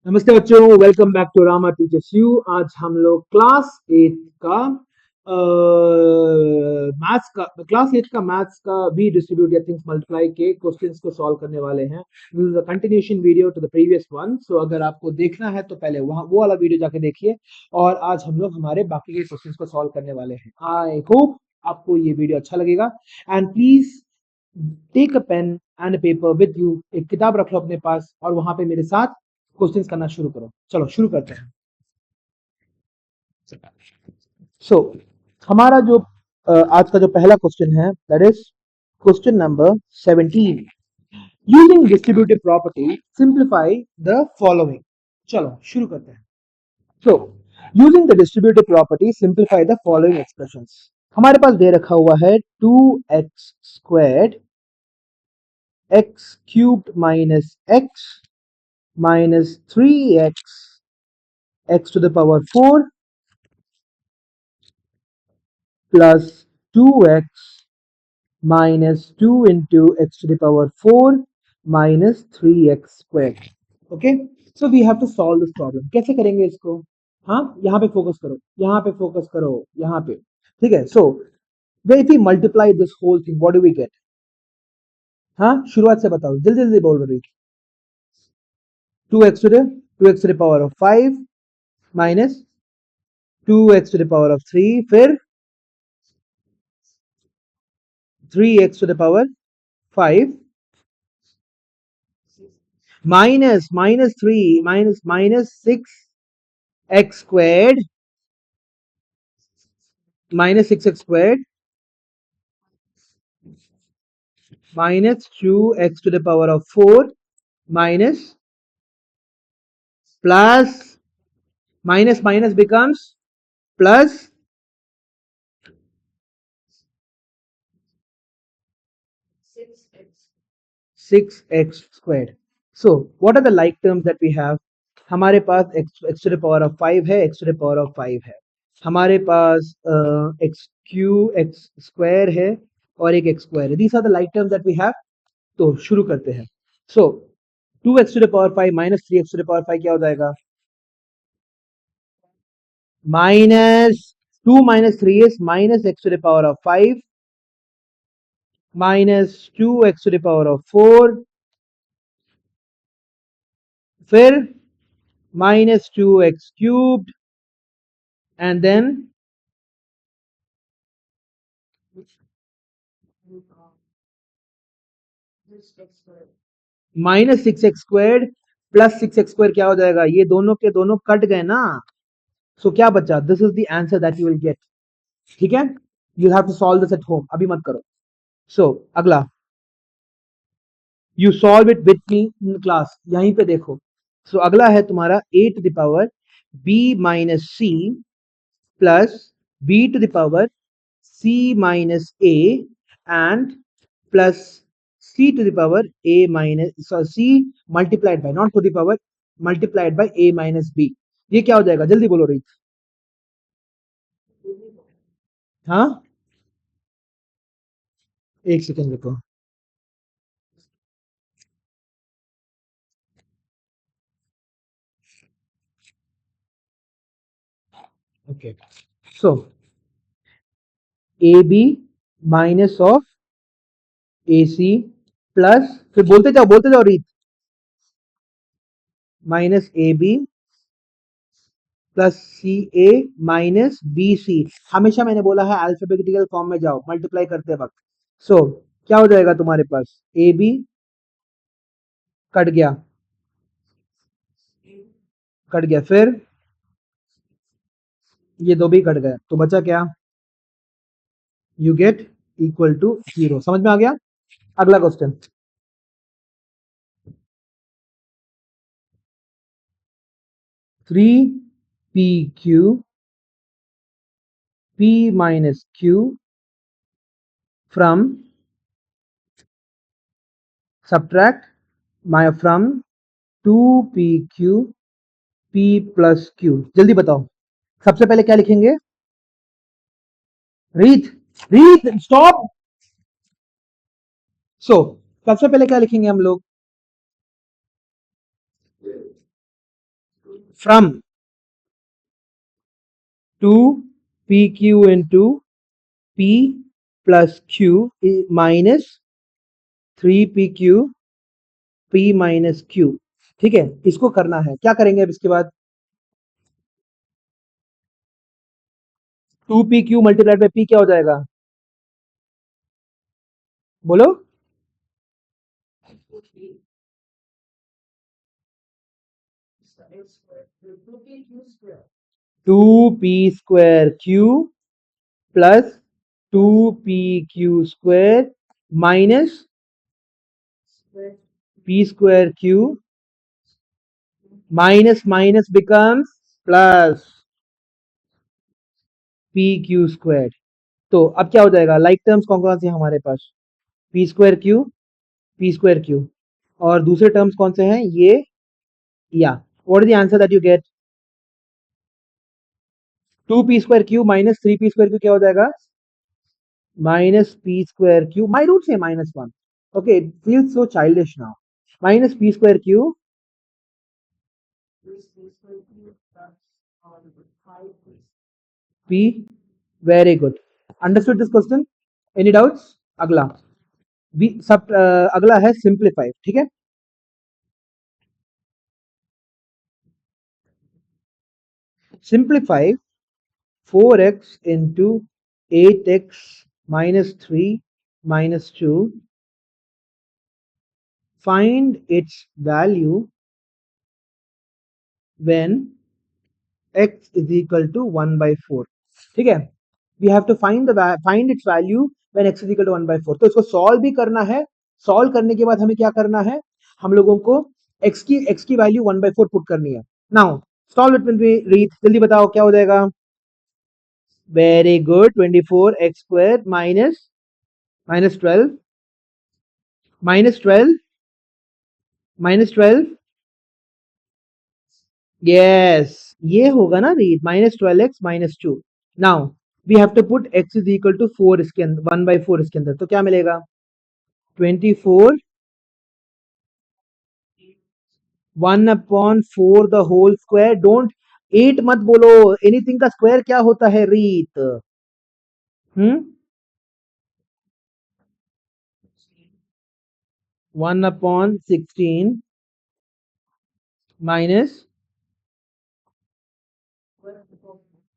नमस्ते बच्चों, welcome back to Rama teachers you. आज हम लोग क्लास 8 का मैथ्स का वी डिस्ट्रीब्यूट या थिंग्स मल्टीप्लाई के क्वेश्चंस को सॉल्व करने वाले हैं। This is a continuation video to the previous one. So अगर आपको देखना है तो पहले वहां वो वाला वीडियो जाके देखिए। और आज हम लोग हमारे बाकी के क्वेश्चंस को सॉल्व करने वाले हैं। आई होप आपको ये वीडियो अच्छा लगेगा। And please take a pen and paper with you. एक किताब रख लो अपने पास और वहां पे मेरे साथ क्वेश्चंस करना शुरू करो। चलो शुरू करते हैं। सो हमारा जो आज का जो पहला क्वेश्चन है that is question number 17। Using distributive property simplify the following. चलो शुरू करते हैं। So using the distributive property simplify the following expressions. हमारे पास दे रखा हुआ है 2x squared x cubed minus 3x x to the power 4 plus 2x minus 2 into x to the power 4 minus 3x squared. Okay, so we have to solve this problem. कैसे करेंगे इसको? हाँ, यहाँ पे फोकस करो, यहाँ पे फोकस करो, यहाँ पे। ठीक है, so if we multiply this whole thing, what do we get? हाँ, शुरुआत से बताओ, जल्दी जल्दी बोल रही। 2x to the power of 5 minus 2x to the power of 3, फिर 3x to the power 5 minus 3 minus 6x squared minus 6x squared minus 2x to the power of 4 minus plus minus becomes plus 6x squared. So what are the like terms that we have? हमारे पास x to the power of 5 है, x to the power of 5 है। हमारे पास x square है और एक x square है। These are the like terms that we have. तो शुरू करते हैं। So 2x to the power 5 minus 3x to the power 5 क्या हो जाएगा? Minus 2 minus 3 is minus x to the power of 5 minus 2x to the power of 4 फिर minus 2x cubed and then minus 6x squared plus 6x squared क्या हो जाएगा? ये दोनों के दोनों कट गए ना। सो क्या बचा? This is the answer that you will get. ठीक है, you have to solve this at home, अभी मत करो। सो अगला, you solve it with me in class, यहीं पे देखो। सो अगला है तुम्हारा a to the power b minus c plus b to the power c minus a and plus c to the power a minus c multiplied by not to the power multiplied by a minus b। ये क्या हो जाएगा? जल्दी बोलो रही। हाँ, एक second रुको। Okay, so A B minus of A C plus, फिर बोलते जाओ Reet, minus A B plus C A minus B C. हमेशा मैंने बोला है अल्फाबेटिकल फॉर्म में जाओ मल्टीप्लाई करते वक्त। सो क्या हो जाएगा तुम्हारे पास? ए बी कट गया, फिर ये दो भी कट गए, तो बचा क्या? You get equal to 0। समझ में आ गया? अगला question, 3pq p minus q from subtract my from 2pq p plus q। जल्दी बताओ, सबसे पहले क्या लिखेंगे? रीत, स्टॉप। सो सबसे पहले क्या लिखेंगे हम लोग? From 2pq into p plus q minus 3pq p minus q। ठीक है, इसको करना है, क्या करेंगे अब इसके बाद? 2pq मल्टीप्लाइड बाय p क्या हो जाएगा? बोलो। 2p² plus 2pq² minus p²q minus minus becomes plus pq²। तो अब क्या हो जाएगा? लाइक टर्म्स कौन कौन से हैं हमारे पास? p²q, p²q, और दूसरे टर्म्स कौन से हैं? ये, या। What is the answer that you get? 2p² minus 3p² क्या हो जाएगा? Minus p²q। माई रूट से -1। Okay, it feels so childish now. Minus p²q, p। Very good, understood this question? Any doubts? अगला बी सब, अगला है simplify. ठीक है, simplify 4x into 8x minus 3 minus 2. Find its value when x is equal to 1 by 4। ठीक है, we have to find its value when x is equal to 1 by 4। तो इसको सॉल्व भी करना है। सॉल्व करने के बाद हमें क्या करना है? हम लोगों को x की वैल्यू 1 by 4 पुट करनी है। Now solve it will be Reet, जल्दी बताओ क्या हो जाएगा? Very good, 24x² minus minus 12 -12 -12। Yes, ये होगा ना Reet, -12x -2। Now we have to put x is equal to 4 इसके अंदर, 1 by 4 इसके अंदर, तो क्या मिलेगा? 24 1/4 द होल स्क्वायर। डोंट 8 मत बोलो, एनीथिंग का स्क्वायर क्या होता है रीत? हम्म, 1/16 माइनस,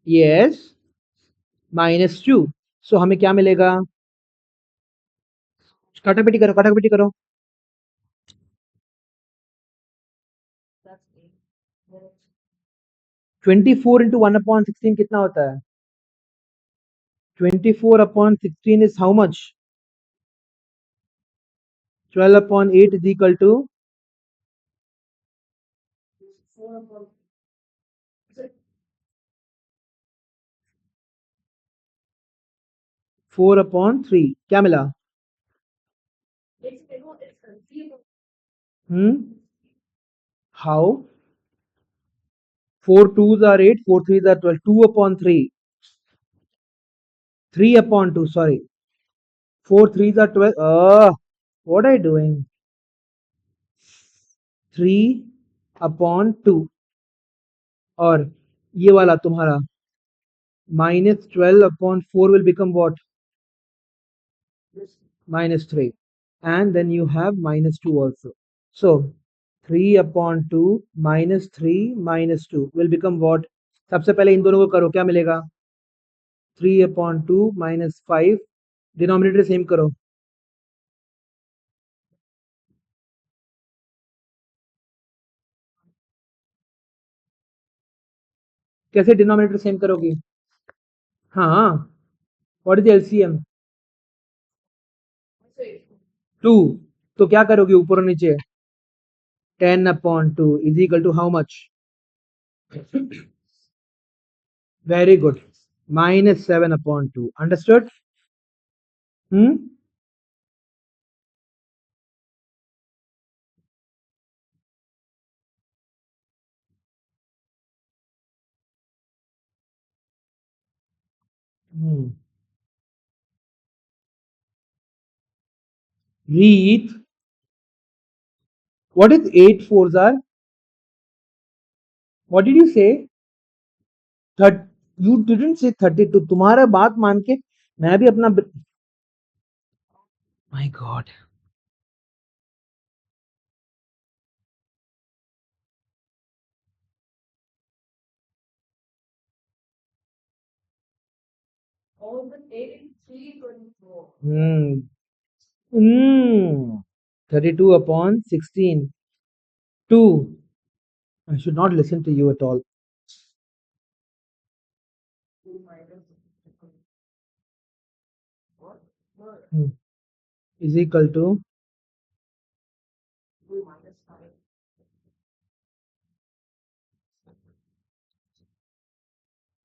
यस, -2। सो हमें क्या मिलेगा? काटापिटी करो, काटापिटी करो। 24 इंटू 1/16 कितना होता है? 24/16 is how much? 12/8 is equal to 4/3। क्या मिला? How? 4 2s are 8, 4 3s are 12, 2/3, 3/2, sorry, 4 3s are 12, what are you doing? 3/2, और ये वाला तुम्हारा -12/4 will become what? -3, and then you have -2 also. So 3/2 -3 -2 will become what? सबसे पहले इन दोनों को करो, क्या मिलेगा? 3/2 -5, डिनोमिनेटर सेम करो। कैसे डिनोमिनेटर सेम करोगी? हाँ, व्हाट इज एलसीएम? 2। तो क्या करोगे ऊपर और नीचे? 10/2 is equal to how much? Very good, -7/2। Understood? Hmm, read what is 8 4s are? What did you say? You didn't say 32। तुम्हारा बात मान के मैं भी अपना my God. Hmm 32 upon 16 2. I should not listen to you at all. Hmm. Is equal to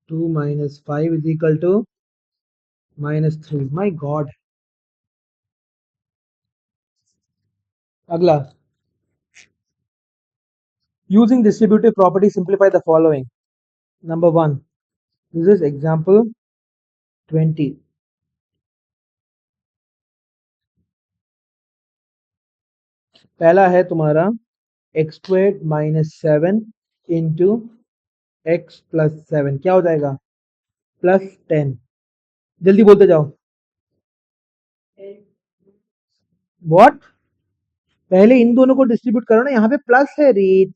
2 minus 5 is equal to minus 3. My God. अगला. Using distributive property, simplify the following. Number 1. This is example 20. पहला है तुम्हारा x squared minus 7 into x plus 7 क्या हो जाएगा? plus 10. जल्दी बोलते जाओ. What? पहले इन दोनों को डिस्ट्रीब्यूट करो ना, यहाँ पे प्लस है रीत.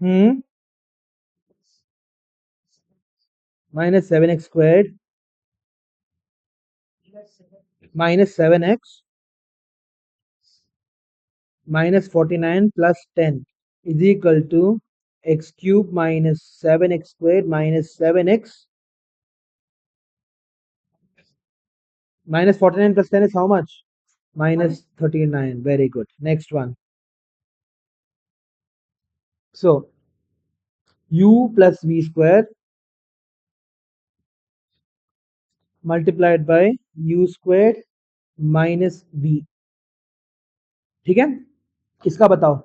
हम्म minus 7x squared minus 7x minus 49 plus 10 is equal to x cube minus 7x squared minus 7x minus 49 plus 10 is how much? Minus 39. Very good. Next one. So u plus v square multiplied by u squared minus v. ठीक है, इसका बताओ.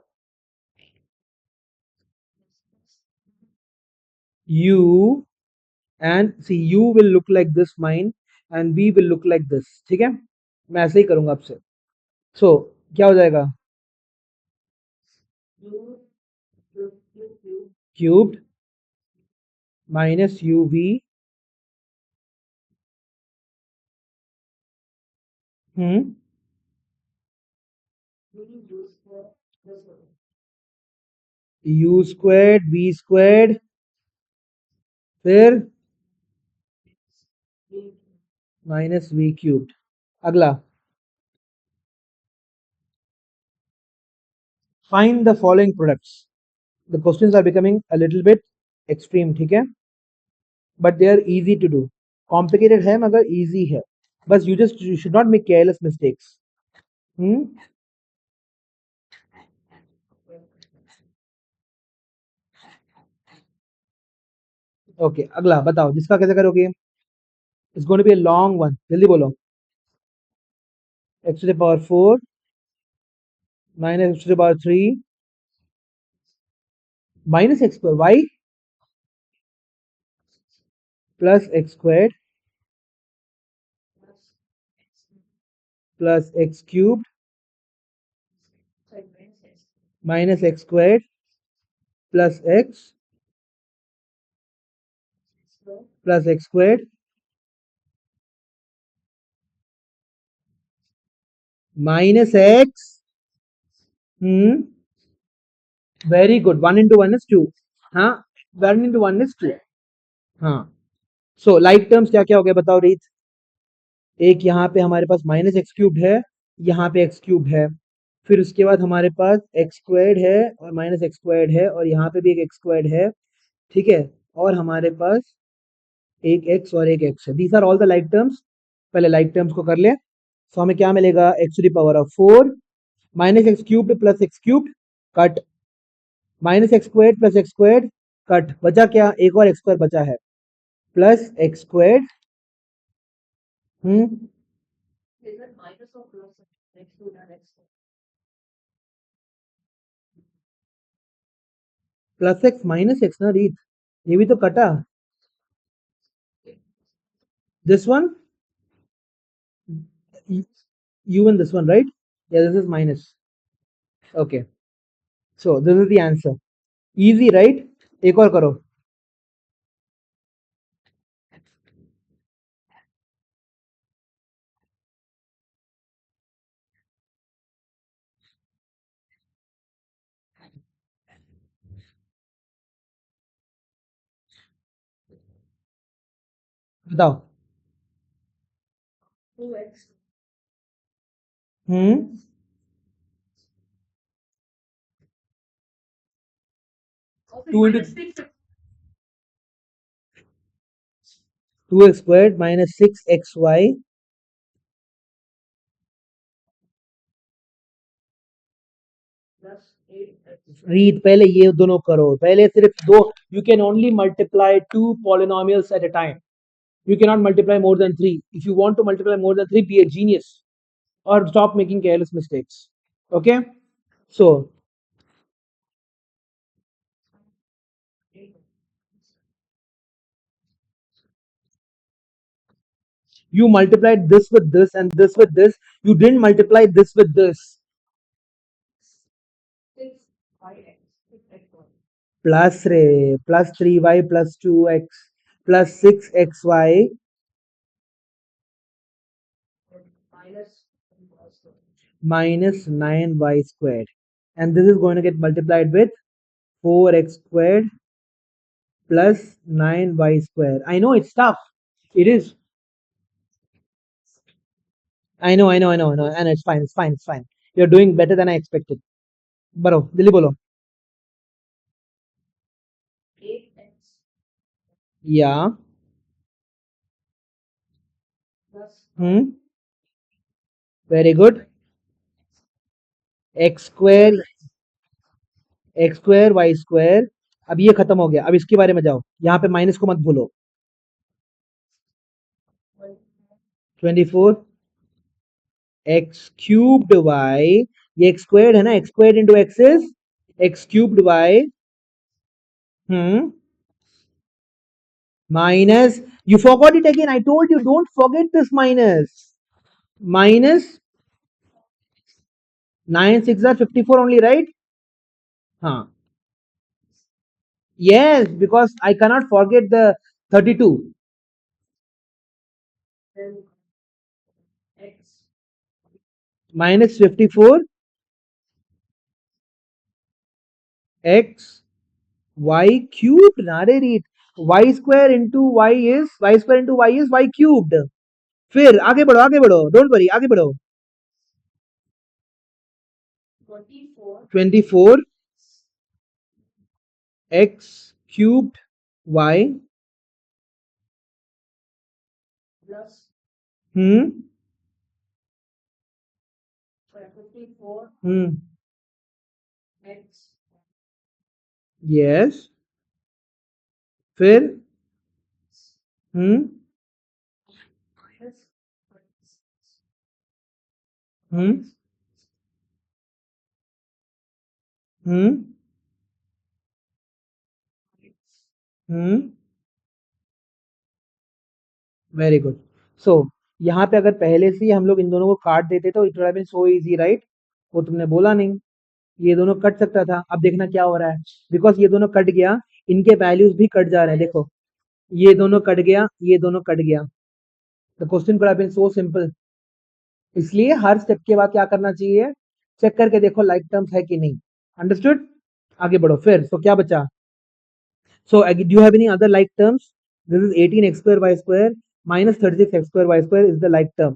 u and see u will look like this mine and v will look like this. ठीक है, मैं ऐसे ही करूंगा आपसे. So क्या हो जाएगा? Cubed minus uv u squared v squared फिर minus v cubed. अगला. Find the following products. The questions are becoming a little bit extreme. ठीक है, but they are easy to do. Complicated है मगर easy है. बस you should not make careless mistakes. Okay, अगला बताओ जिसका कैसे करोगे. It's going to be a long one. जल्दी बोलो. x to the power 4 minus x to the power 3 minus x square y plus x squared plus x cubed minus x squared plus x plus x squared minus x. Very good. 1 into 1 is 2. हाँ, 1 into 1 is 2. हाँ. So like terms क्या क्या हो गया बताओ रीत. एक यहाँ पे हमारे पास माइनस एक्स क्यूब है, यहाँ पे एक्स क्यूब है, फिर उसके बाद हमारे पास एक्स स्क्वायर्ड है और माइनस एक्स स्क्वायर्ड है और यहाँ पे भी एक एक्स स्क्वायर्ड है. ठीक है, और हमारे पास एक एक्स और एक एक्स है. These are all the like terms. पहले लाइक टर्म्स को कर ले. सो हमें क्या मिलेगा? X to the power of 4 minus X cubed plus X cubed cut minus X squared plus X squared cut. बचा क्या? एक और एक्स स्क्वायर बचा है plus X squared plus X minus X ना रीत, ये भी तो कटा. This one, you and this one, right? Yeah, this is minus. Okay, so this is the answer. Easy right? एक और करो। बताओ। हम्म 2 into 2x squared minus 6xy। Read पहले ये दोनों करो, पहले सिर्फ दो। You can only multiply two polynomials at a time, you cannot multiply more than 3. If you want to multiply more than 3, be a genius or stop making careless mistakes. Okay, so you multiplied this with this and this with this, you didn't multiply this with this. Plus रे, plus 3y plus 2x plus 6xy minus 9y squared, and this is going to get multiplied with 4x squared plus 9y squared. I know it's tough, it is. I know, and it's fine. You're doing better than I expected. बरो दिल्ली बोलो। या hmm very good. X square y square. अब ये खत्म हो गया, अब इसके बारे में जाओ, यहाँ पे माइनस को मत भूलो। 24 एक्स क्यूब्ड वाई, ये एक्स स्क्वायर है ना, X square into X is X cubed Y. Hmm minus, you forgot it again, I told you don't forget this minus 9 6 are 54 only, right? हाँ, yes, because I cannot forget the 32 minus 54 x y cubed, नारे रीत, y square into y is y cubed। फिर आगे बढ़ो, don't worry, आगे बढ़ो। 24 x cubed y। हम्म हम्म yes, फिर हम्म hmm hmm हम्म very good. सो यहाँ पे अगर पहले से ही हम लोग इन दोनों को काट देते तो it would have been so easy, right? वो तुमने बोला नहीं, ये दोनों कट सकता था। अब देखना क्या हो रहा है, बिकॉज ये दोनों कट गया, इनके वैल्यूज भी कट जा रहे हैं, देखो ये दोनों कट गया, ये दोनों कट गया। The question could have been so simple. इसलिए हर स्टेप के बाद क्या करना चाहिए, चेक करके देखो लाइक टर्म्स है कि नहीं। अंडरस्टूड? आगे बढ़ो फिर, तो क्या बचा? So do you have any other like terms? This is 18 x square y square minus 36 x square y square is the like term.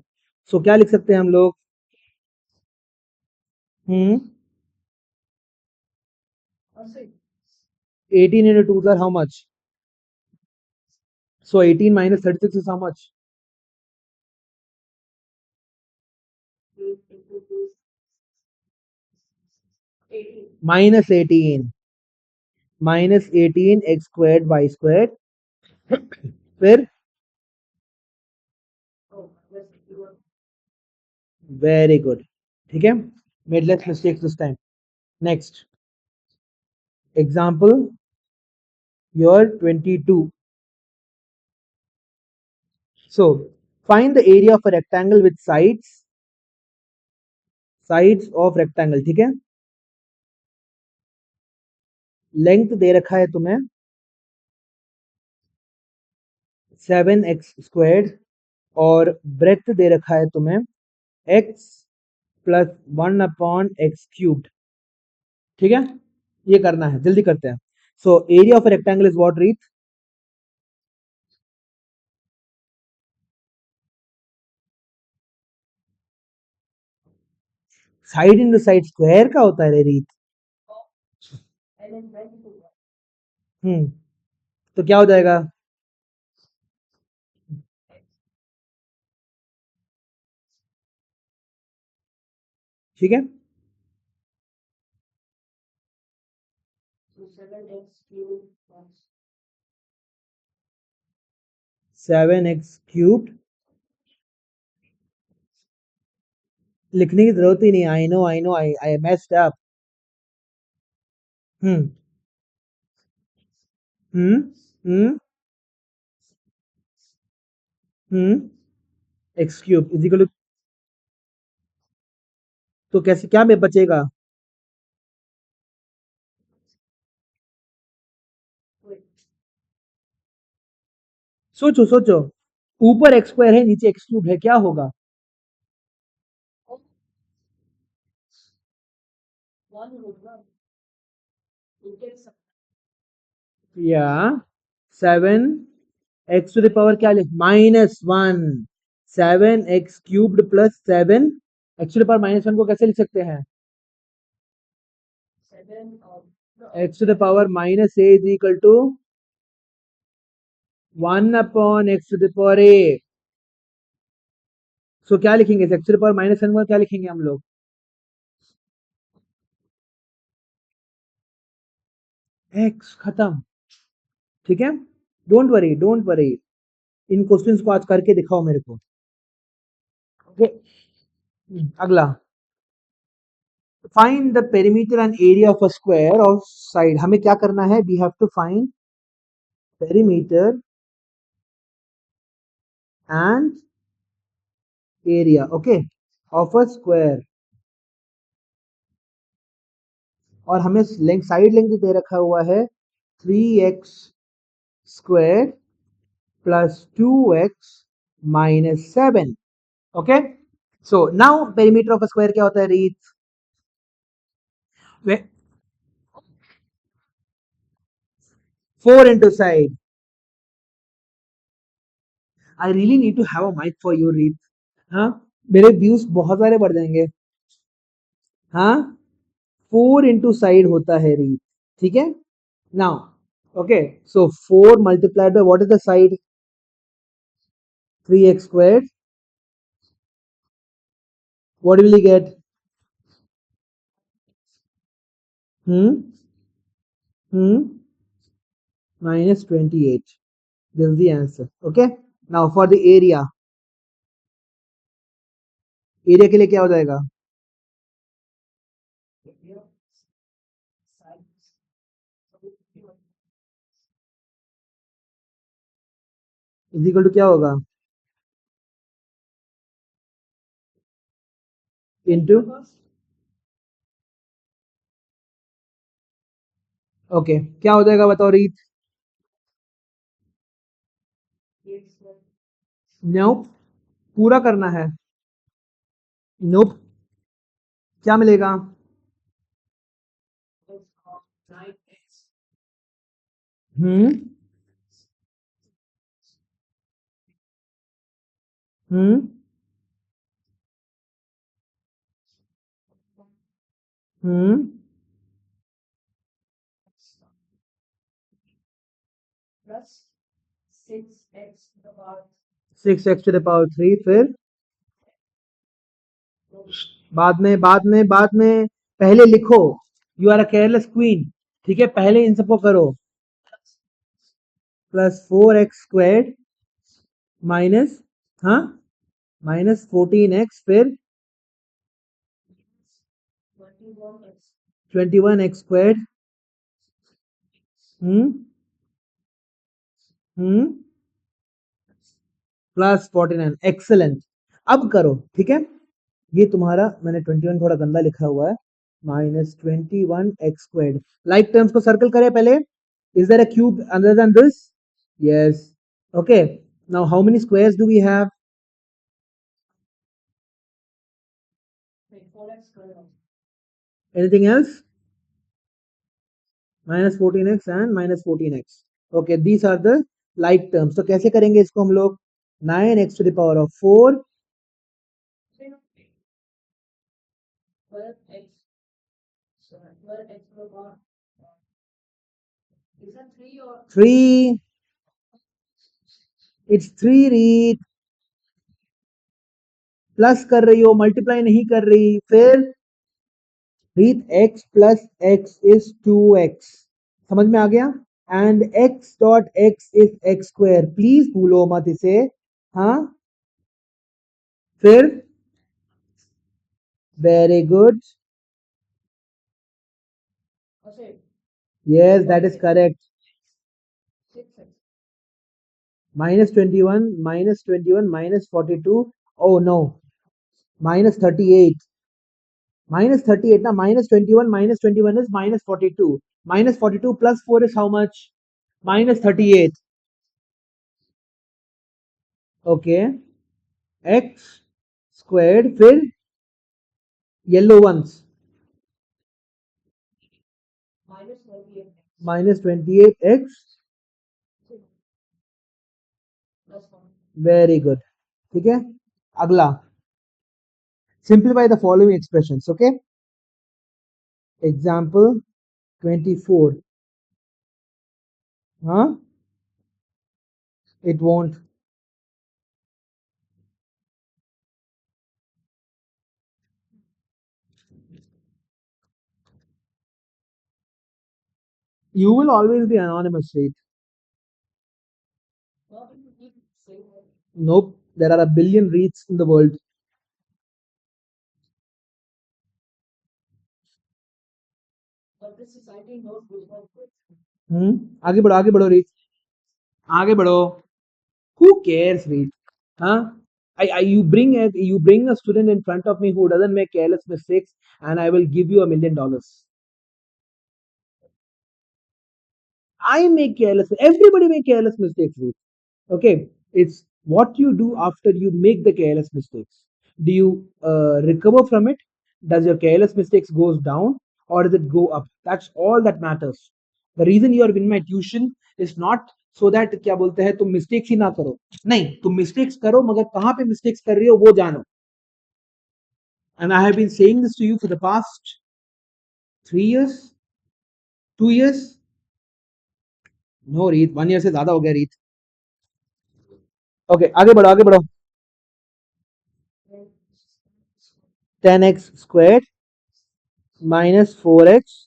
सो क्या लिख सकते हैं हम लोग? हम्म 18 into 2 are how much? So 18 minus 36 is how much? -18 x squared y squared। फिर very good, ठीक है, made less mistakes this time. Next example your 22। So find the area of a rectangle with sides of rectangle, ठीक है। Length दे रखा है तुम्हें 7x² और breath दे रखा है तुम्हें x प्लस 1/x³। ठीक है, ये करना है, जल्दी करते हैं। So area of rectangle is what रीत? साइड इंटू साइड स्क्वायर का होता है रे रीत। हम्म, तो क्या हो जाएगा? ठीक है, 7x³ लिखने की जरूरत ही नहीं। I know I messed up. Hmm hmm hmm x³ is equal to, तो कैसे क्या में बचेगा? सोचो सोचो, ऊपर x² है, नीचे x³ है, क्या होगा? या 7x⁻, क्या लिख, -1। 7x³ प्लस 7 x⁻⁻1 को कैसे लिख सकते हैं? x⁻⁻a is equal to 1/x⁻a। सो क्या लिखेंगे? x⁻⁻1 क्या लिखेंगे हम लोग? x खत्म। ठीक है, डोंट वरी डोंट वरी, इन क्वेश्चंस को आज करके दिखाओ मेरे को। ओके, अगला, find the perimeter and area of a square of side. हमें क्या करना है? We have to find perimeter and area, okay, of a square. और हमें लेंथ, साइड लेंथ दे रखा हुआ है 3x² plus 2x-7। Okay, so now perimeter of a square क्या होता है Reet? 4 into side। I really need to have a mic for you Reet. हाँ, मेरे व्यूज बहुत सारे बढ़ जाएंगे। हाँ, 4 into साइड होता है रीत। ठीक है, now okay, so 4 multiplied by what is the side? 3x²। What will you get? Hmm? Hmm? -28. This is the answer. Okay. Now for the area. Area के लिए क्या हो जाएगा? इज इक्वल टू क्या होगा? इनटू, ओके, क्या हो जाएगा बताओ रीत? नोप, पूरा करना है। नोप, क्या मिलेगा? हम्म हम्म हम्म 6x⁻3, फिर बाद में पहले लिखो। You are a careless queen. ठीक है, पहले इन सबको करो। प्लस 4x² माइनस, हाँ, -14x, फिर 21x²। हम्म हम्म प्लस 49। एक्सेलेंट। अब करो, ठीक है। ये तुम्हारा, मैंने 21 थोड़ा गंदा लिखा हुआ है। minus 21x squared. Like terms को circle करें पहले. Is there a cube other than this? Yes. Okay. Now how many squares do we have? Anything else? Minus 14x and minus 14x. Okay, these are the like terms. तो कैसे करेंगे इसको हम लोग? 9x to the power of 4 3. It's 3 read. Plus कर रही हो, multiply नहीं कर रही. फिर रीत x plus x is 2x. समझ में आ गया? And x dot x is x square. Please भूलो मत इसे. हाँ, फिर very good. Yes, that is correct. Minus 21, minus 42. Oh no. Minus 38. Minus 38. Now minus 21 is minus 42. Minus 42 plus 4 is how much? Minus 38. Okay. X squared. फिर yellow ones. Minus 28x. Very good. ठीक है. अगला. Simplify the following expressions. Okay. Example 24. Huh? It won't. You will always be anonymous, right? Nope. There are a billion reads in the world. आगे बढ़ो रीत. आगे बढ़ो. Who cares, Reed? Huh? You bring a student in front of me who doesn't make careless mistakes, and I will give you $1 million. I make careless. Everybody make careless mistakes, Reed. Okay, it's what you do after you make the careless mistakes. Do you recover from it? Does your careless mistakes goes down or does it go up? That's all that matters. The reason you are in my tuition is not so that क्या बोलते हैं तुम mistakes ही ना करो. नहीं, तुम mistakes करो मगर कहाँ पे mistakes कर रही हो वो जानो. And I have been saying this to you for the past 3 years, 2 years. No, Reet, 1 year से ज़्यादा हो गया Reet. Okay, आगे बढ़ो. 10x squared minus 4x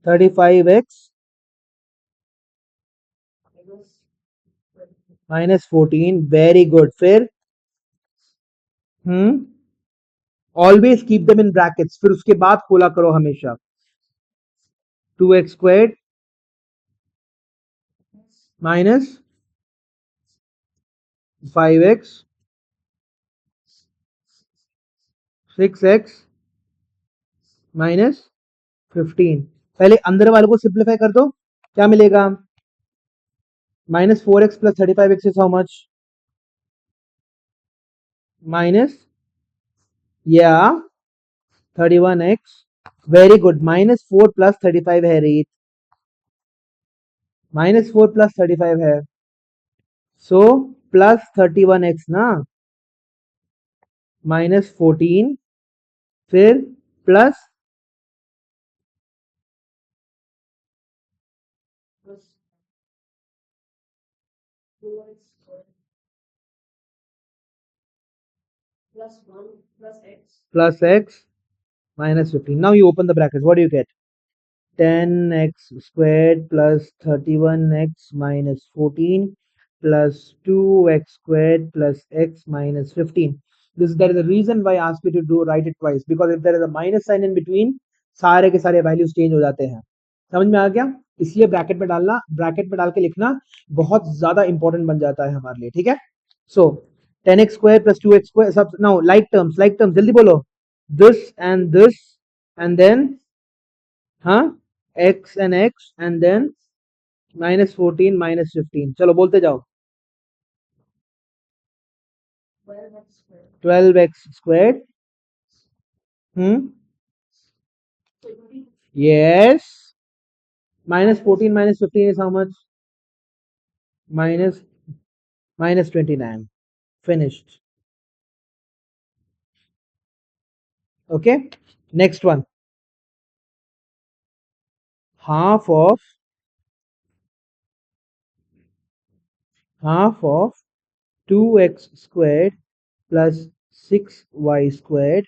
35x minus 14. Very good. फिर always keep them in brackets. फिर उसके बाद खोला करो हमेशा. 2x squared minus 5x 6x minus 15. पहले अंदर वाले को सिंप्लीफाई कर दो. क्या मिलेगा? minus 4x plus 35x is how much? Minus, yeah, 31x. Very good. minus 4 plus 35 है रीत. minus 4 plus 35 है. So plus 31x ना. minus 14. फिर plus plus x minus 15. Now you open the brackets. What do you get? 10x squared plus 31x minus 14 plus 2x squared plus x minus 15. There is a reason why I asked you to write it twice, because if there is a minus sign in between, सारे के सारे values change हो जाते हैं. समझ में आ गया? इसलिए ब्रैकेट में डालना, ब्रैकेट में डाल के लिखना बहुत ज्यादा इंपॉर्टेंट बन जाता है हमारे लिए. ठीक है? सो 10x square plus 2x square. सब नाउ लाइक टर्म्स जल्दी बोलो. this and then हाँ x and then -14 -15 चलो बोलते जाओ 12x squared hmm yes -14 -15 is how much minus -29 finished okay next one half of 2x squared plus 6y squared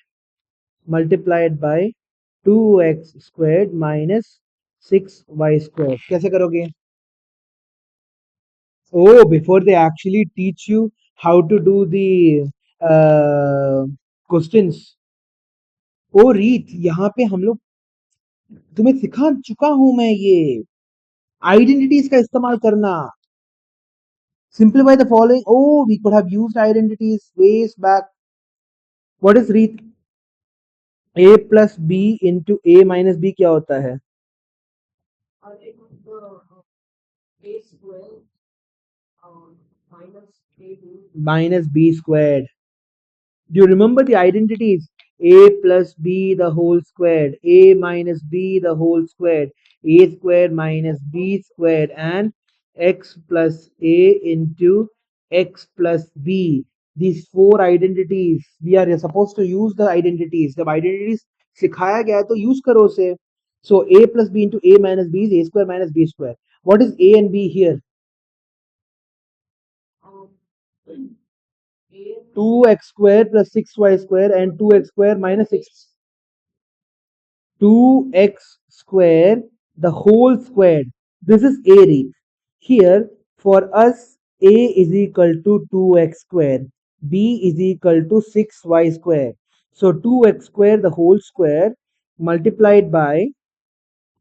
multiplied by 2x squared minus 6y squared कैसे करोगे oh before they actually teach you how to do the questions ओ रीत यहाँ पे हम लोग तुम्हें सिखा चुका हूं मैं ये आइडेंटिटीज का इस्तेमाल करना simplify the following oh we could have used identities ways back what is रीत a plus b into a minus b क्या होता है minus b squared. Do you remember the identities? A plus b the whole squared, a minus b the whole squared, a squared minus b squared, and x plus a into x plus b. These four identities, we are supposed to use the identities. जब identities सिखाया गया है तो use करो उसे. So a plus b into a minus b is a square minus b square. What is a and b here? 2x square plus 6y square and 2x square minus 6. 2x square the whole squared. This is a read. Here for us a is equal to 2x square, b is equal to 6y square. So 2x square the whole square multiplied by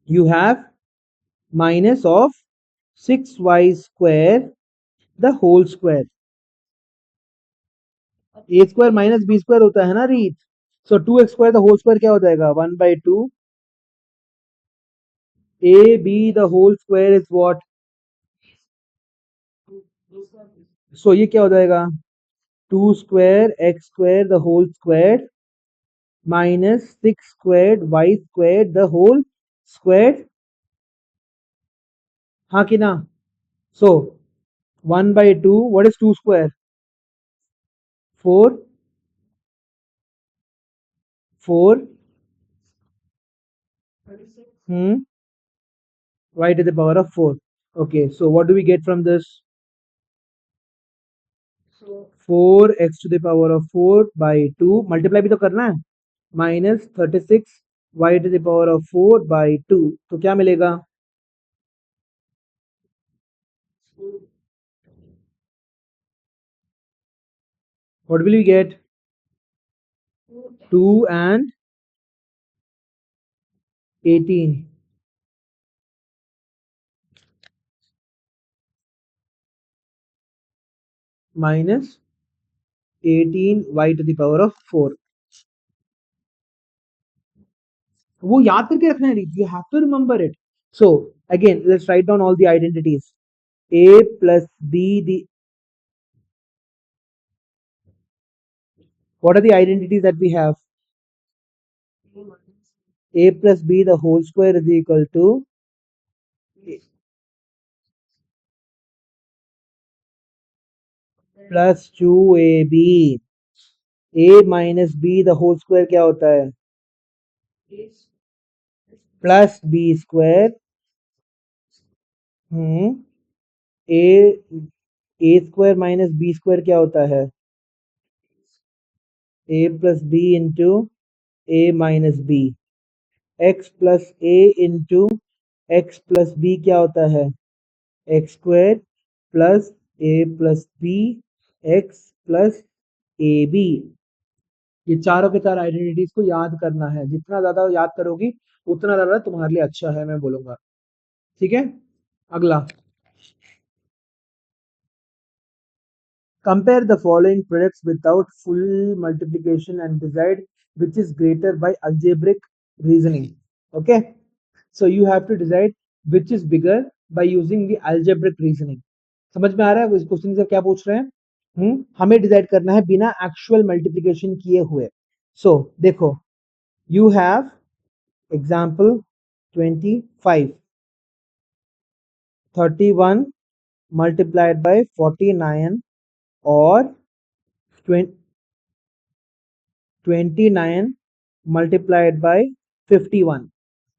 you have minus of 6y square the whole square. a square minus b square होता है ना रीत so 2x square the whole square क्या हो जाएगा 1 by 2 a b the whole square is what so ये क्या हो जाएगा 2 square x square the whole squared minus 6 squared y squared the whole squared हाँ कि ना so 1 by 2 what is 2 square 4 4 y to the power of 4 okay so what do we get from this 4x to the power of 4 by 2 multiply भी तो करना है minus 36 y to the power of 4 by 2 तो क्या मिलेगा what will we get 2 and 18 minus 18 y to the power of 4 वो याद करके रखना है you have to remember it so again let's write down all the identities a plus b the what are the identities that we have a plus b the whole square is equal to plus 2ab a minus b the whole square क्या होता है plus B square A square minus B square क्या होता है A plus B into A minus B X plus A into X plus B क्या होता है X square plus A plus B X plus A B ये चारों के चार आइडेंटिटीज को याद करना है जितना ज्यादा याद करोगी उतना ज्यादा तुम्हारे लिए अच्छा है मैं बोलूंगा ठीक है अगला compare the following products without full multiplication and decide which is greater by algebraic reasoning. Okay, so you have to decide which is bigger by using the algebraic reasoning. समझ में आ रहा है इस क्वेश्चन से क्या पूछ रहे हैं? हमें डिसाइड करना है बिना एक्चुअल मल्टीप्लिकेशन किए हुए. सो देखो, you have example 25, 31 multiplied by 49 or 29 multiplied by 51.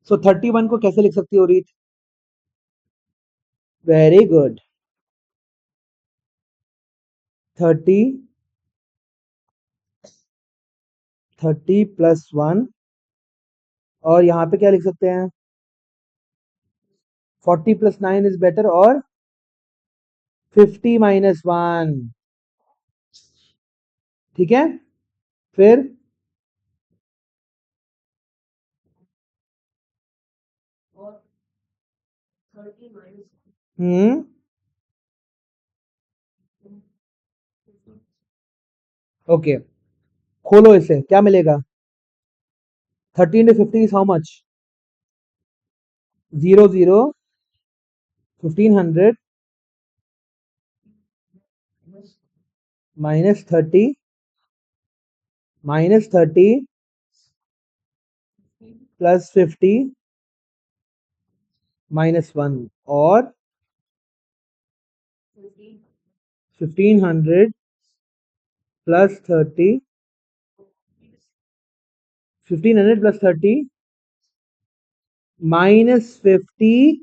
So 31 को कैसे लिख सकती हो रीत? Very good. 30 प्लस 1 और यहाँ पे क्या लिख सकते हैं? 40 प्लस 9 इज बेटर और 50 माइनस 1. ठीक है, फिर हम्म ओके, खोलो इसे, क्या मिलेगा? 30 into 50 is how much? 0 0 1500 minus 30 plus 50 minus 1 और 1500 plus 30 1500 plus 30 minus 50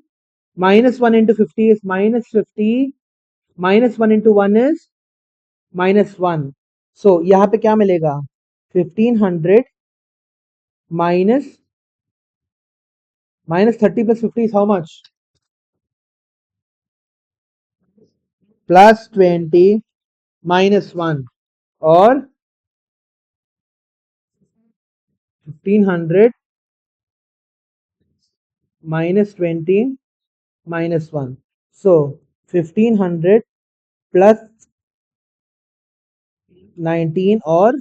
minus 1 into 50 is minus 50 minus 1 into 1 is minus 1. So यहाँ पे क्या मिलेगा? 1500 minus 30 plus 50 is how much? Plus 20 minus 1 और 1500 minus 20 minus 1. So 1500 plus 19 और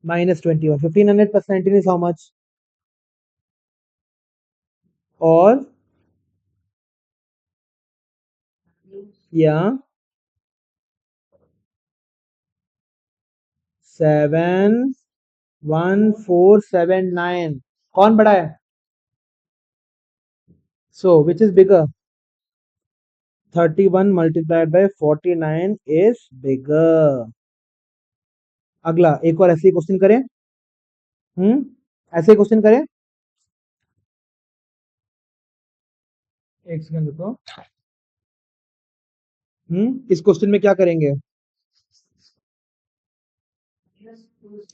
minus 21. 1500 plus 19 is how much? और या 71479. कौन बड़ा है? So which is bigger? 31 multiplied by 49 is bigger. अगला एक और ऐसे ही क्वेश्चन करें. ऐसे क्वेश्चन करें. एक सेकंड रुको. इस क्वेश्चन में क्या करेंगे?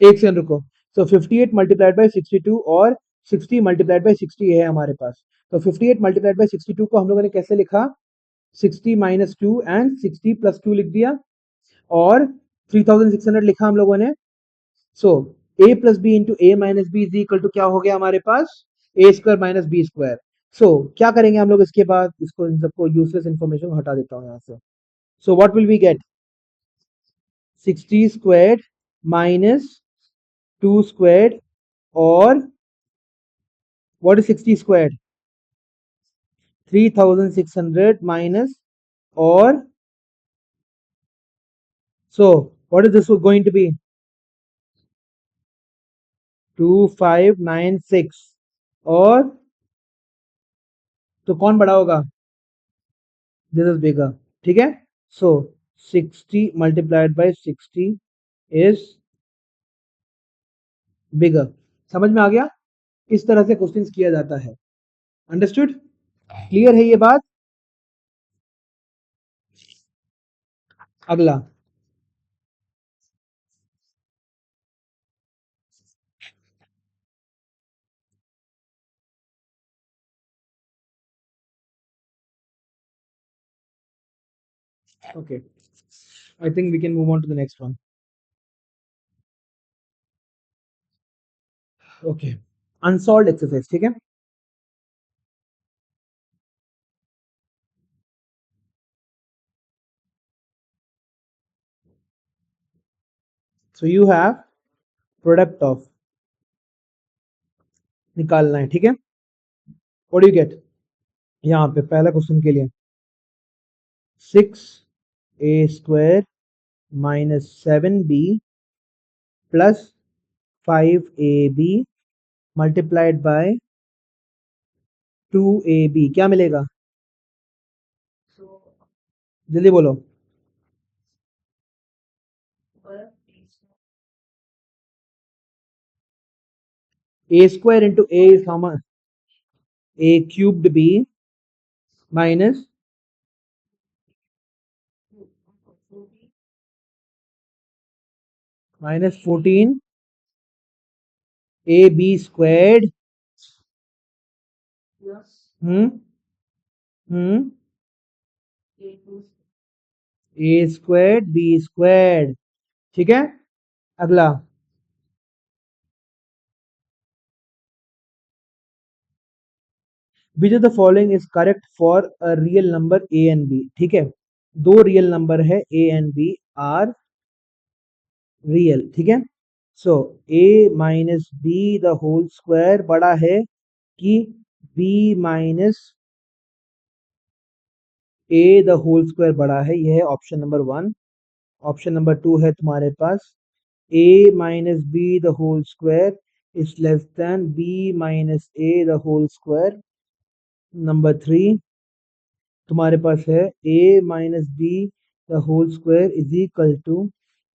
एक सेकंड रुको. सो 58 मल्टीप्लाइड बाय 62 और 60 मल्टीप्लाइड बाय 60 है हमारे पास. तो 58 मल्टीप्लाइड बाय 62 को हम लोगों ने कैसे लिखा? 60 माइनस 2 एंड 60 प्लस 2 लिख दिया और 3600 लिखा हम लोगों ने. So a plus B into A minus B is equal to क्या हो गया हमारे पास? A square minus B square. So क्या करेंगे हम लोग इसके बाद? इसको इन सबको यूजलेस इंफॉर्मेशन हटा देता हूँ यहाँ से. So what will we get? 60 squared minus 2 squared और what is 60 squared? 3600 minus or so what is this going to be? 2596 और तो कौन बड़ा होगा? This is bigger. ठीक है, सो 60 मल्टीप्लाइड बाय 60 इज बिगर. समझ में आ गया? इस तरह से क्वेश्चंस किया जाता है. अंडरस्टूड? क्लियर है ये बात? अगला okay, I think we can move on to the next one. Okay, unsolved exercise. ठीक है, so you have product of निकालना है, ठीक है। व्हाट डू यू गेट यहाँ पे पहला क्वेश्चन के लिए 6a² minus 7b plus 5ab multiplied by 2ab क्या मिलेगा, जल्दी बोलो। a² into a is how much, a cubed b minus minus 14 ab squared hmm hmm a² b², ठीक है। अगला which of the following is correct for a real number a and b, ठीक है। दो रियल नंबर है a and b are real, ठीक है। So a minus B the whole square बड़ा है कि b minus a the whole square बड़ा है, यह है ऑप्शन नंबर 1। ऑप्शन नंबर 2 है तुम्हारे पास a minus B the whole square is less than b minus a the whole square. Number 3 तुम्हारे पास है a minus B the whole square is equal to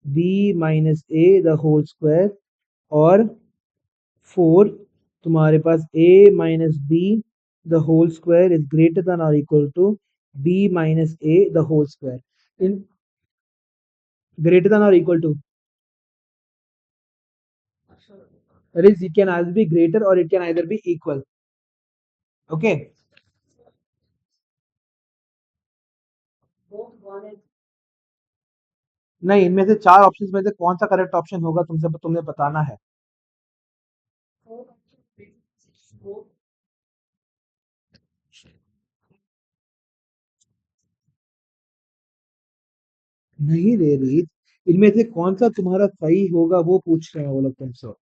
b minus a the whole square. और 4 तुम्हारे पास a minus b the whole square is greater than और equal to b minus a the whole square. इन greater than और equal to, that is it can either be greater or it can either be equal, okay। नहीं, इनमें से चार options में से कौन सा करेक्ट ऑप्शन होगा तुमसे तुम्हें बताना है। नहीं रे रीत, इनमें से कौन सा तुम्हारा सही होगा वो पूछ रहे हैं वो लोग तुमसे।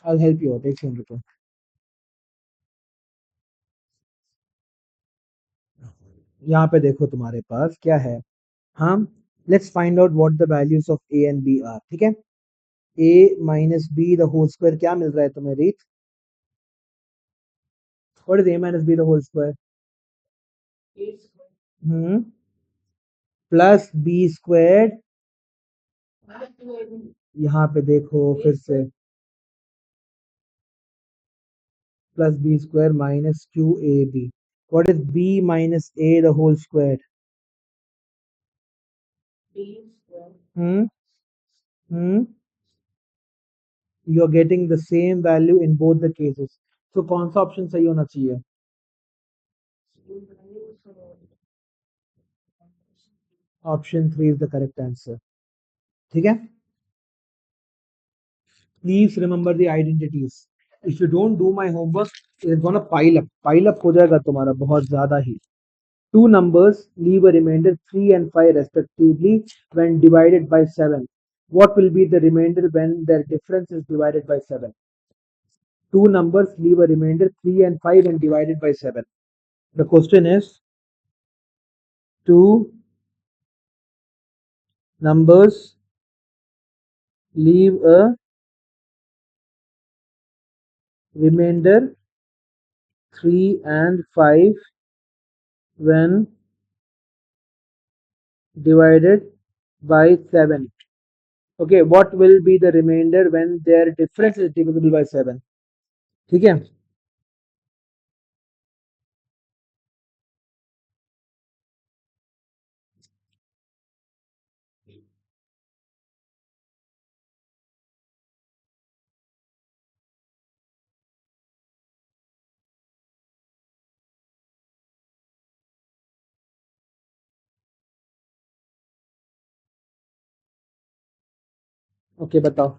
I'll help you out, एक सेकंड रुको। यहाँ पे देखो तुम्हारे पास क्या है। हम let's find out what the values of a and b are, ठीक है। a minus b the whole square क्या मिल रहा है तुम्हें Reet, what is a minus b the whole square, hmm plus b square, यहाँ पे देखो फिर से plus b square minus 2ab, what is b minus a the whole square, hmm hmm you are getting the same value in both the cases. तो कौन सा option सही होना चाहिए, option 3 is the correct answer, ठीक है। Please remember the identities, if you don't do my homework it is gonna pile up हो जाएगा तुम्हारा बहुत ज्यादा ही। Two numbers leave a remainder 3 and 5 respectively when divided by 7. What will be the remainder when their difference is divided by 7? Two numbers leave a remainder 3 and 5 when divided by 7. The question is two numbers leave a remainder 3 and 5 when divided by 7. Okay, what will be the remainder when their difference is divisible by 7? ठीक है। Okay बताओ,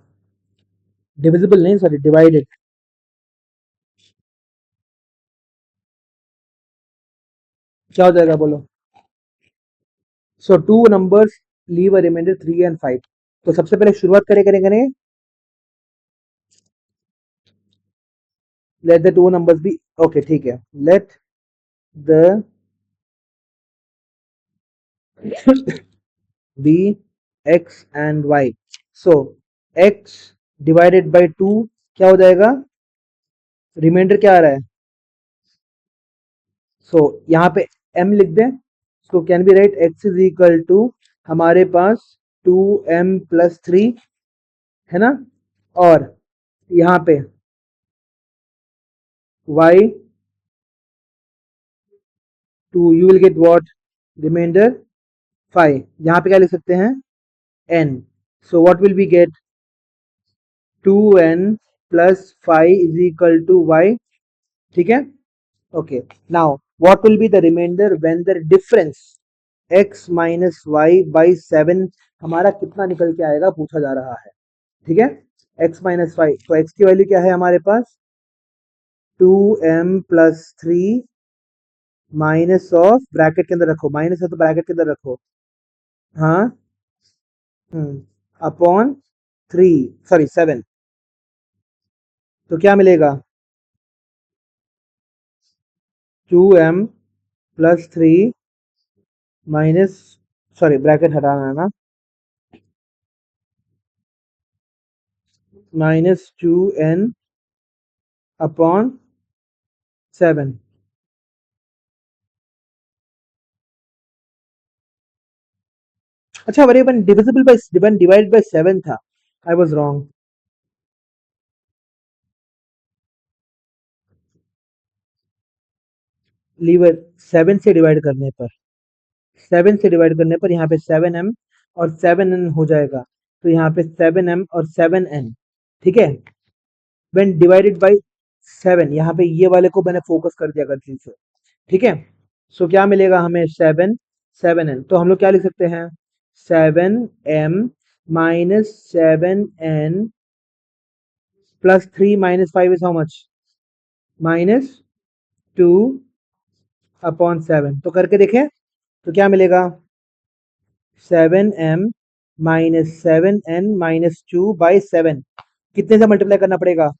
divisible नहीं sorry divided. क्या हो जाएगा बोलो? So two numbers leave a reminder 3 and 5। तो सबसे पहले शुरुआत करेंगे let the two numbers be, okay ठीक है, let the be x and y। So x divided by 2 क्या हो जाएगा? रिमाइंडर क्या आ रहा है? सो यहाँ पे m लिख दें। So can be write x is equal to हमारे पास 2m+3 है ना, और यहाँ पे y 2, you will get what? Remainder 5। यहाँ पे क्या लिख सकते हैं? n। So what will we get? 2n plus 5 is equal to y। ठीक है, okay। Now what will be the remainder when the difference x minus y by 7 हमारा कितना निकल के आएगा पूछा जा रहा है। ठीक है, x minus y, तो x की वैल्यू क्या है हमारे पास? 2m+3 माइनस ऑफ, ब्रैकेट के अंदर रखो, माइनस है तो ब्रैकेट के अंदर रखो, हाँ, अपॉन 3, सॉरी 7। तो क्या मिलेगा? 2m+3 माइनस, सॉरी ब्रैकेट हटाना है ना, -2n अपॉन 7। अच्छा, अरे one divisible by, one divide by 7 था, आई वाज रॉन्ग। लीवर 7 से डिवाइड करने पर, 7 से डिवाइड करने पर यहाँ पे 7m और 7n हो जाएगा, तो यहाँ पे 7m और 7n। ठीक है, व्हेन डिवाइडेड बाय 7, यहाँ पे ये वाले को मैंने फोकस कर दिया गलती से। ठीक है, सो क्या मिलेगा हमें? 7n। तो हम लोग क्या लिख सकते हैं? 7m minus 7n plus 3 minus 5 is how much? -2/7। तो करके देखें तो क्या मिलेगा? 7m minus 7n minus 2/7। कितने से मल्टीप्लाई करना पड़ेगा?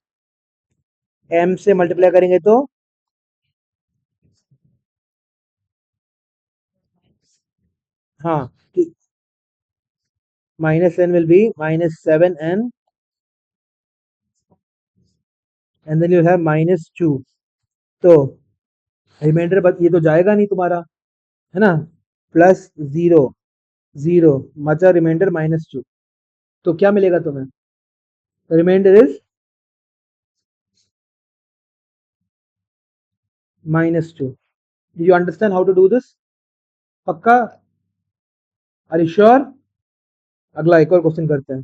m से मल्टीप्लाई करेंगे तो हाँ, -n will be -7n and then you have -2। तो रिमाइंडर बस ये तो जाएगा नहीं तुम्हारा, है ना, +0 0 बचा रिमाइंडर -2। तो क्या मिलेगा तुम्हें? Reminder is -2। Do you understand how to do this? पक्का? Are you sure? अगला एक और क्वेश्चन करते हैं।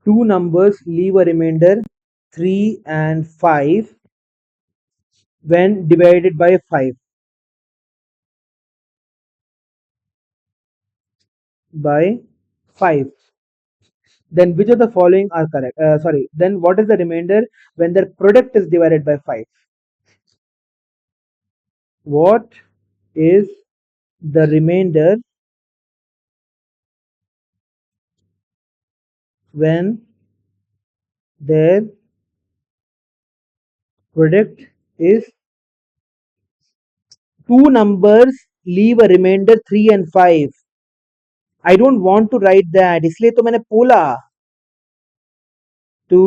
Two numbers leave a reminder 3 and 5 when divided by 5 by 5, then which of the following are correct? Sorry, then what is the remainder when their product is divided by 5? What is the remainder when their product is, two numbers leave a remainder 3 and 5? I don't want to write that, इसलिए तो मैंने बोला to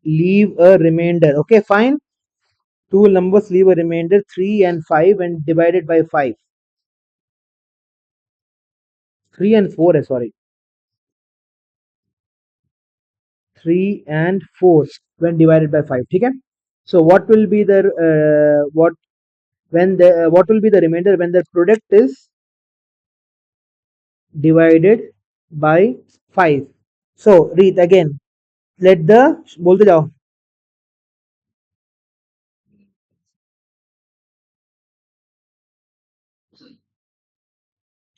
leave a remainder। Okay, fine। Two numbers leave a remainder 3 and 5 and divided by 5। 3 and 4 है, sorry, 3 and 4 when divided by 5। ठीक है, so what will be the what will be the remainder when the product is divided by 5? So read again, let the, बोलते जाओ।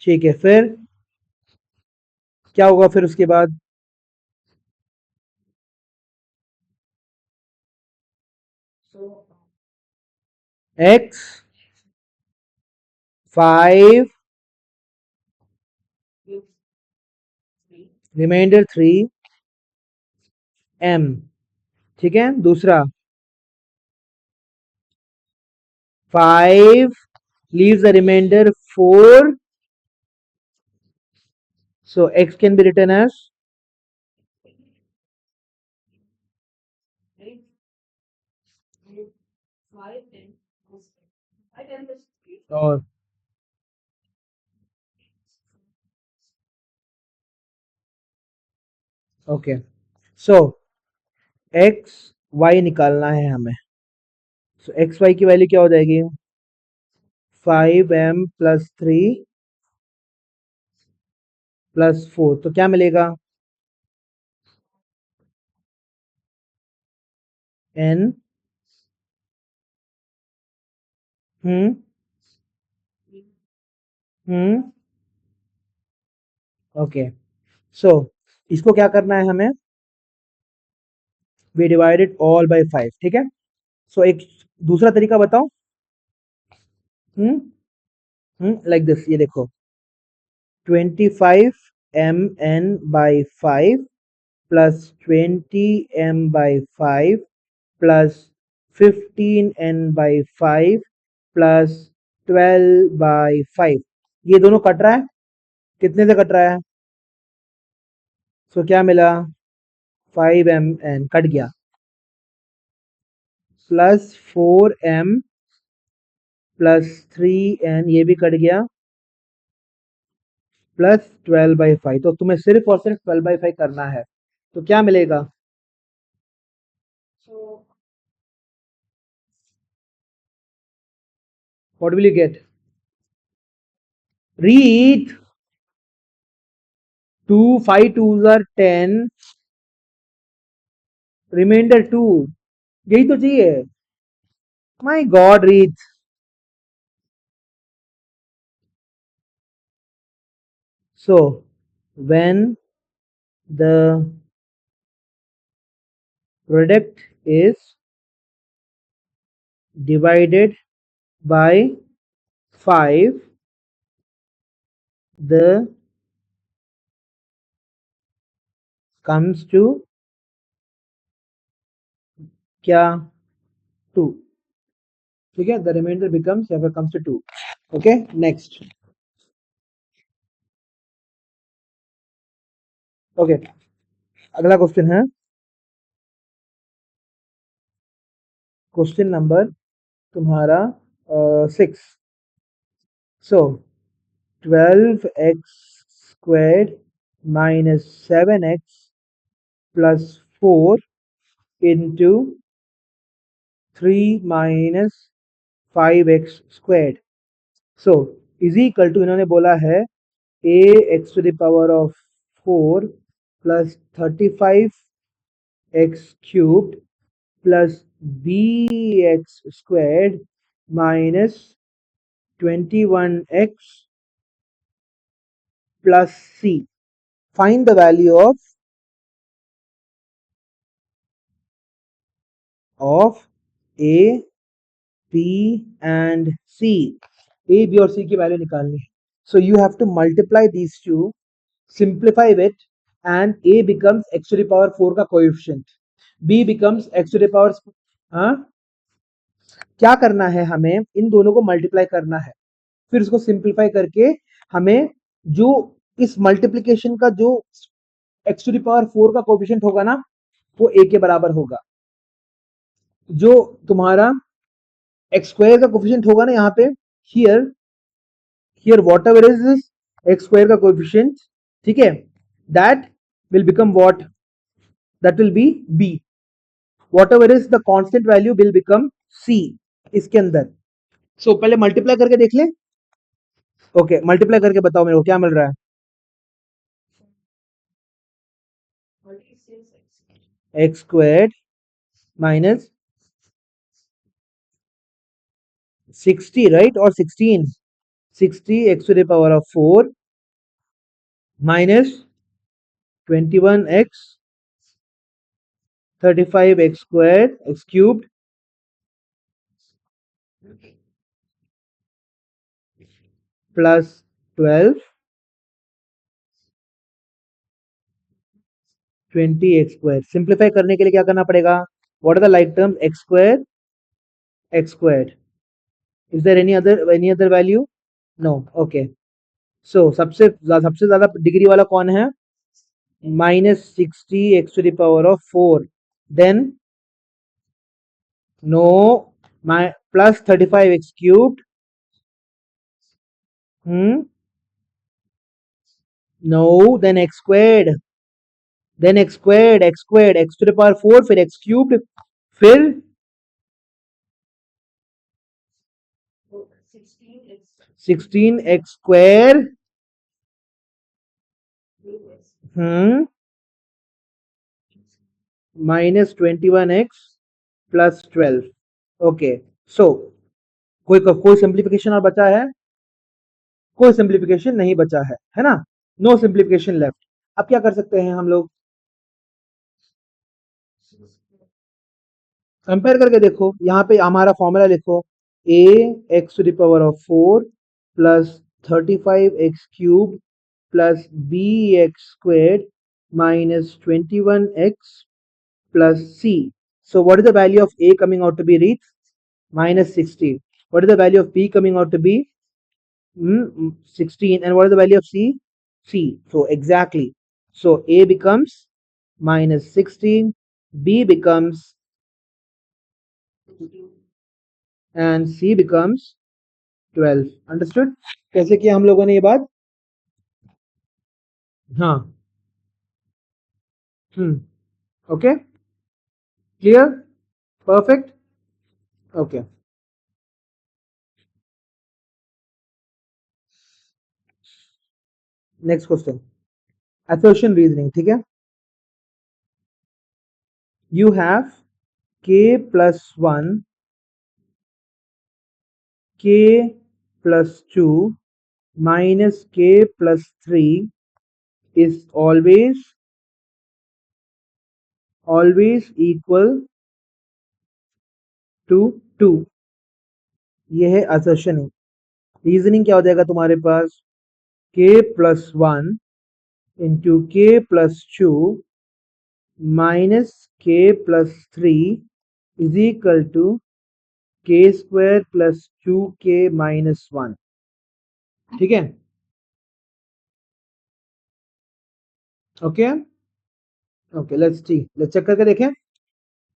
ठीक है, फिर क्या होगा फिर उसके बाद? x 5 remainder 3 m। ठीक है, दूसरा 5 leaves the remainder 4, so x can be written as और ओके, सो एक्स वाई निकालना है हमें। सो एक्स वाई की वैल्यू क्या हो जाएगी? 5m प्लस 3 प्लस 4, तो क्या मिलेगा? n। हम्म हम्म ओके, सो इसको क्या करना है हमें? वी डिवाइडेड ऑल बाय 5, ठीक है। सो एक दूसरा तरीका बताओ। लाइक दिस, ये देखो 25mn/5 plus 20m/5 plus 15n/5 plus 12/5, ये दोनों कट रहा है, कितने से कट रहा है? सो क्या मिला? 5mn कट गया, प्लस 4m प्लस 3n ये भी कट गया, प्लस 12/5, तो तुम्हें सिर्फ और सिर्फ 12/5 करना है, तो क्या मिलेगा? What will you get? Read 2, 5 2s are 10, remainder 2, यही तो चाहिए। My God, read. So when the product is divided by 5, the comes to क्या? 2, ठीक है, the remainder becomes या फिर comes to 2। Okay, next. Okay, अगला क्वेश्चन है क्वेश्चन नंबर तुम्हारा 6। सो 12x squared minus 7x plus 4 into 3 minus 5x squared, so is equal to, इन्होंने बोला है a x to the power of 4 plus 35 x cubed plus b x squared minus 21x plus c, find the value of a b and c, a b और c की value निकालनी है। so you have to multiply these two, simplify it, and a becomes x to the power 4 का coefficient, b becomes x to the power, हाँ, क्या करना है हमें? इन दोनों को मल्टीप्लाई करना है, फिर उसको सिंप्लीफाई करके हमें जो इस मल्टीप्लीकेशन का जो x टू द पावर 4 का कोएफिशिएंट होगा ना, वो a के बराबर होगा। जो तुम्हारा x स्क्वायर का कोएफिशिएंट होगा ना यहाँ पे, here here whatever is this x square का कोएफिशिएंट, ठीक है, that will become what? That will be b, whatever is the constant value will become c इसके अंदर। सो पहले मल्टीप्लाई करके देख ले। ओके, मल्टीप्लाई करके बताओ मेरे को क्या मिल रहा है? x स्क्वायर्ड माइनस 60, राइट, और 16, 60 x to the power of 4 minus 21x 35x squared x cubed plus 12 20x²। Simplify करने के लिए क्या करना पड़ेगा? What are the like term? x²। Is there any other value? No. Okay, so सबसे ज्यादा degree वाला कौन है? -60x⁴। Then no, plus 35x³। No, then x²। x⁴ फिर x³ फिर 16x²। -21x plus 12। ओके, सो कोई सिंप्लीफिकेशन और बचा है? कोई सिंप्लीफिकेशन नहीं बचा है ना? No simplification left. अब क्या कर सकते हैं हम लोग? कंपेयर करके देखो, यहाँ पे हमारा फॉर्मूला लिखो, a(x⁴ plus 35x³ plus bx² minus 21x plus c. So what is the value of a coming out to be, reads? -60. What is the value of b coming out to be? 16. And what is the value of c? C. So exactly. So a becomes -16, b becomes, and c becomes 12. Understood? कैसे किया हम लोगों ने ये बात? हाँ, okay, clear, perfect, okay. Next question, assertion reasoning, ठीक है? You have k plus 1, k plus 2 minus k plus 3 is always equal to 2। ये है assertion है। रीजनिंग क्या हो जाएगा तुम्हारे पास? k plus 1 into k plus 2 minus k plus 3 is equal to k² plus 2k minus 1। ठीक है? ओके, ओके, लेट्स चेक करके देखें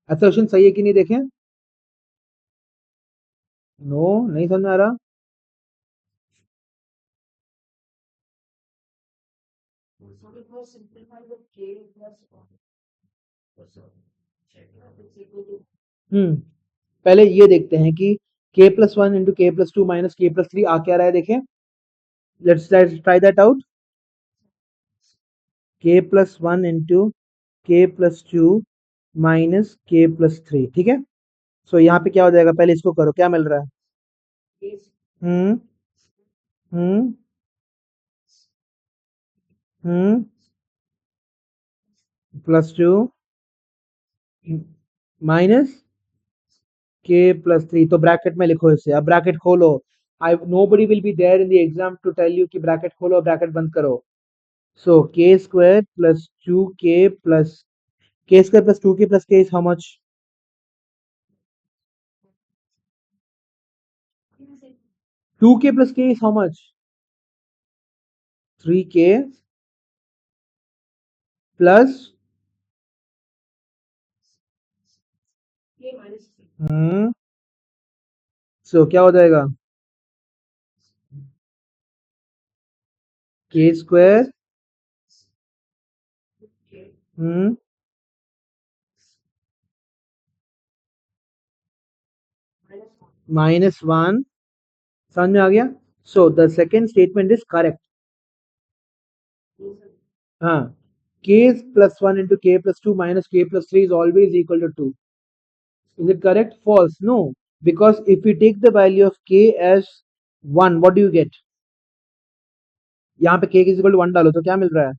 असर्शन सही है कि नहीं, देखें। नो, नहीं समझ में आ रहा। पहले ये देखते हैं कि k plus 1 into k plus 2 minus k plus 3 आ क्या रहा है, देखें। Let's try that out. k plus 1 into k plus 2 minus k plus 3, ठीक है? सो यहाँ पे क्या हो जाएगा? पहले इसको करो, क्या मिल रहा है? हम्म हम्म प्लस 2 माइनस k plus 3। तो ब्रैकेट में लिखो इसे। अब ब्रैकेट खोलो। I nobody will be there in the exam to tell you कि ब्रैकेट खोलो, ब्रैकेट बंद करो। सो k² plus 2k plus k² plus 2k plus k is how much? 2k plus k is how much? 3k plus सो क्या हो जाएगा? k² -1। समझ में आ गया? So the second statement is correct. हाँ, k plus 1 into k plus 2 minus k plus 3 is always equal to 2. Is it correct? False. No, because if we take the value of k as 1, what do you get? यहाँ पे k is equal to 1 डालो तो क्या मिल रहा है?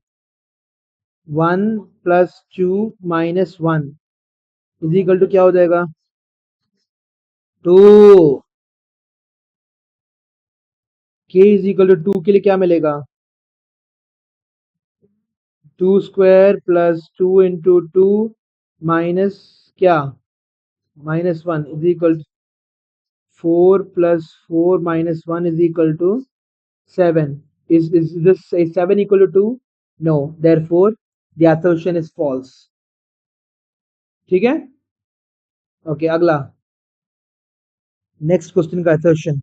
1 plus 2 minus 1 is equal to क्या हो जाएगा? 2। k इज इक्वल टू 2 के लिए क्या मिलेगा? 2 स्क्वायर प्लस 2 इंटू 2 माइनस क्या? -1 is equal 4 plus 4 minus 1 is equal to 7. Is this a 7 equal to 2? No. Therefore, the assertion is false. ठीक है? Okay, अगला. Next question का assertion.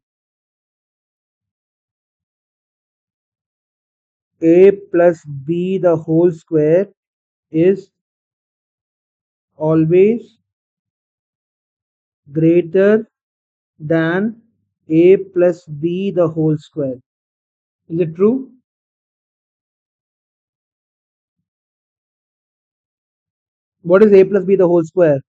A plus B the whole square is always greater than A plus B the whole square. Is it true? What is A plus B the whole square?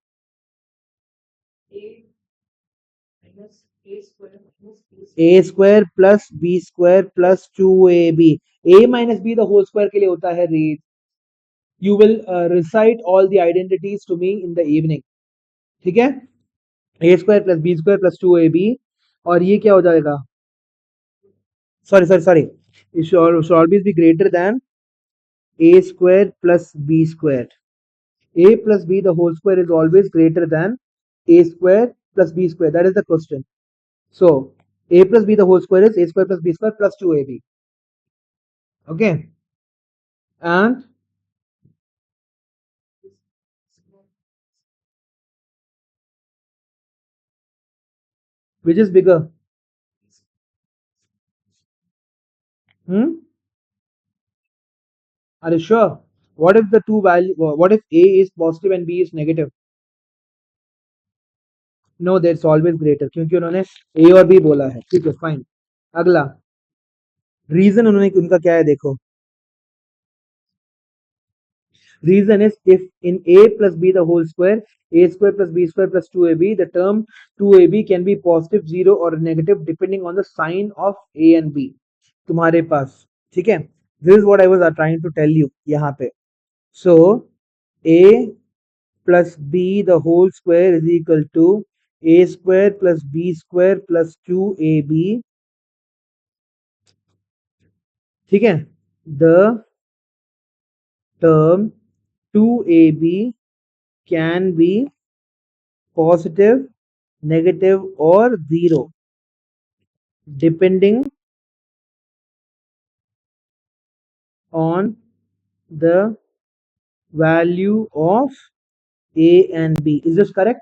A square plus B square plus 2AB. A minus B the whole square के लिए होता है read. You will recite all the identities to me in the evening. ठीक है? A square plus B square plus 2AB और ये क्या हो जाएगा? Sorry. It should always be greater than A square plus B square. A plus B the whole square is always greater than A square plus B square. That is the question. So A plus B the whole square is A square plus B square plus 2AB. Okay? And which is bigger? Are you sure? What if the two value? What if A is positive and B is negative? No, that's always greater क्योंकि उन्होंने A और B बोला है. ठीक है, fine. अगला reason उन्होंने उनका क्या है देखो. Reason is if in A plus B the whole square, A square plus B square plus 2AB, the term 2AB can be positive, 0 or negative depending on the sign of A and B. तुम्हारे पास ठीक है. This is what I was trying to tell you यहाँ पे. So A plus B the whole square is equal to A square plus B square plus 2AB. ठीक है. The term 2AB can be positive, negative or 0 depending on the value of A and B. Is this correct?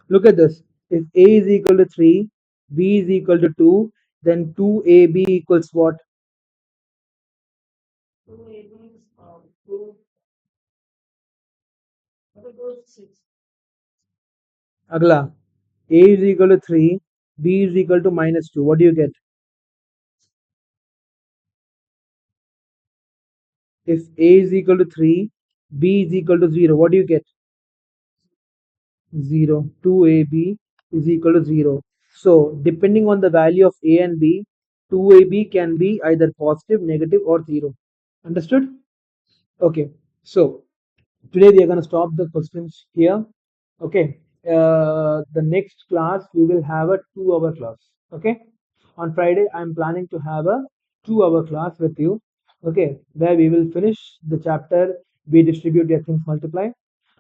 Look at this. If A is equal to 3, B is equal to 2, then 2AB equals what? Agla. A is equal to 3, B is equal to -2. What do you get? If A is equal to 3, B is equal to 0, what do you get? 0. 2AB is equal to 0. So, depending on the value of A and B, 2AB can be either positive, negative or 0. Understood? Okay. So, today we are going to stop the questions here. Okay. The next class we will have a 2-hour class. Okay. On Friday, I'm planning to have a 2-hour class with you. Okay. Where we will finish the chapter, we distribute their things multiply.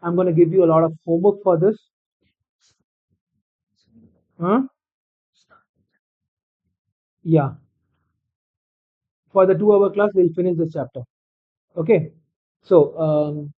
I'm going to give you a lot of homework for this. Huh? Yeah. For the 2-hour class, we'll finish this chapter. Okay. So,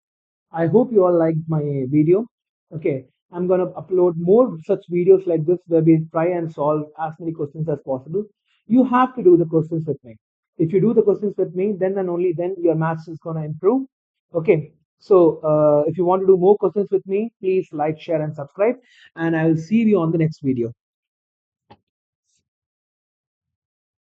I hope you all liked my video. Okay. I'm going to upload more such videos like this where we try and solve as many questions as possible. You have to do the questions with me. If you do the questions with me, then and only then your maths is going to improve. Okay. So, if you want to do more questions with me, please like, share, and subscribe. And I will see you on the next video.